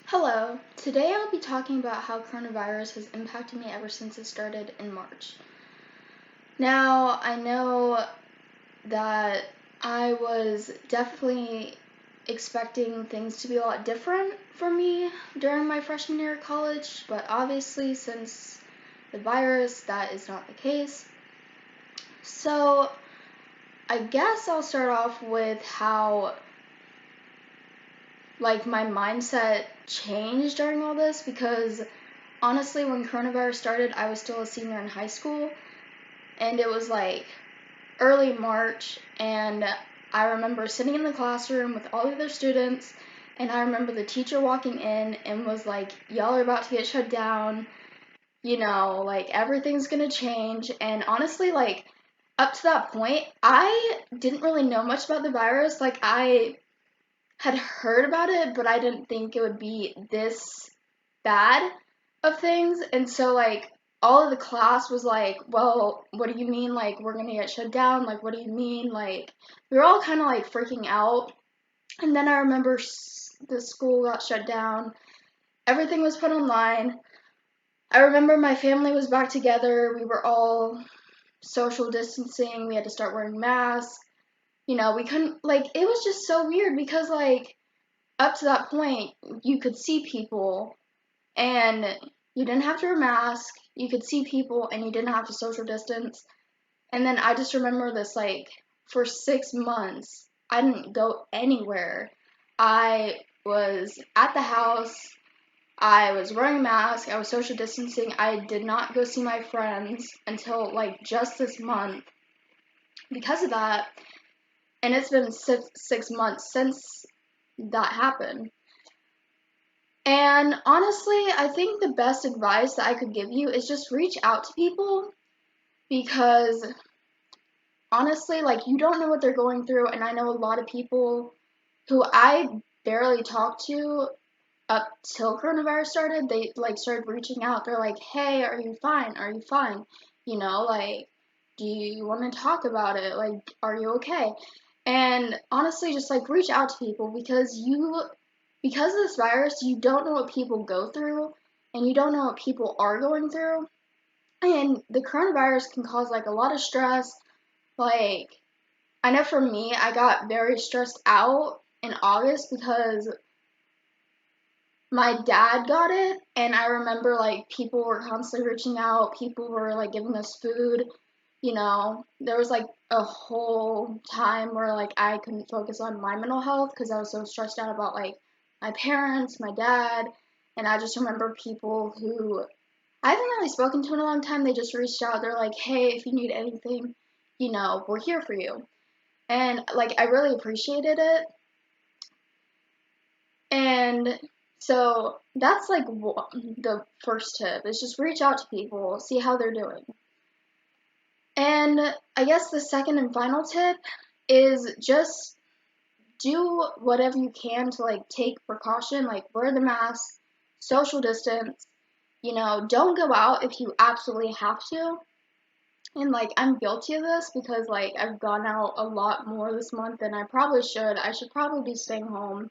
Hello, today I'll be talking about how coronavirus has impacted me ever since it started in March. Now, I know that I was definitely expecting things to be a lot different for me during my freshman year of college, but obviously, since the virus, that is not the case. So, I guess I'll start off with how my mindset changed during all this, because honestly, when coronavirus started, I was still a senior in high school, and it was early March, and I remember sitting in the classroom with all the other students, and I remember the teacher walking in and was like, y'all are about to get shut down, everything's gonna change. And honestly, up to that point, I didn't really know much about the virus. I had heard about it, but I didn't think it would be this bad of things. And so all of the class was like, well, what do you mean we're gonna get shut down? What do you mean? We were all kind of freaking out. And then I remember the school got shut down. Everything was put online. I remember my family was back together. We were all social distancing. We had to start wearing masks. We couldn't it was just so weird because up to that point, you could see people and you didn't have to wear a mask. You could see people and you didn't have to social distance. And then I just remember this for 6 months, I didn't go anywhere. I was at the house. I was wearing a mask. I was social distancing. I did not go see my friends until just this month because of that. And it's been six months since that happened. And honestly, I think the best advice that I could give you is just reach out to people, because honestly, you don't know what they're going through. And I know a lot of people who I barely talked to up till coronavirus started. They started reaching out. They're like, hey, are you fine? Are you fine? Do you want to talk about it? Are you okay? And honestly, just reach out to people, because of this virus, you don't know what people go through, and you don't know what people are going through. And the coronavirus can cause a lot of stress. I know for me, I got very stressed out in August because my dad got it, and I remember people were constantly reaching out. People were giving us food. There was a whole time where I couldn't focus on my mental health because I was so stressed out about my parents, my dad. And I just remember people who I haven't really spoken to in a long time. They just reached out. They're like, hey, if you need anything, we're here for you. And I really appreciated it. And so that's the first tip is just reach out to people, see how they're doing. And I guess the second and final tip is just do whatever you can to take precaution, wear the mask, social distance. Don't go out if you absolutely have to. And I'm guilty of this because I've gone out a lot more this month than I probably should. I should probably be staying home.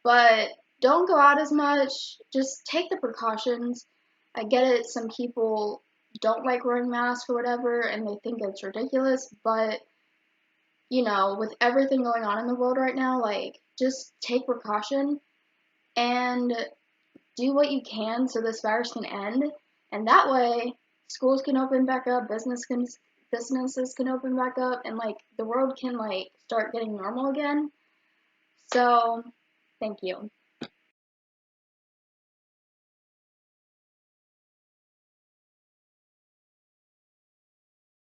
But don't go out as much. Just take the precautions. I get it, some people don't like wearing masks or whatever, and they think it's ridiculous, but with everything going on in the world right now, just take precaution and do what you can so this virus can end. And that way, schools can open back up, businesses can open back up, and the world can start getting normal again. So, thank you.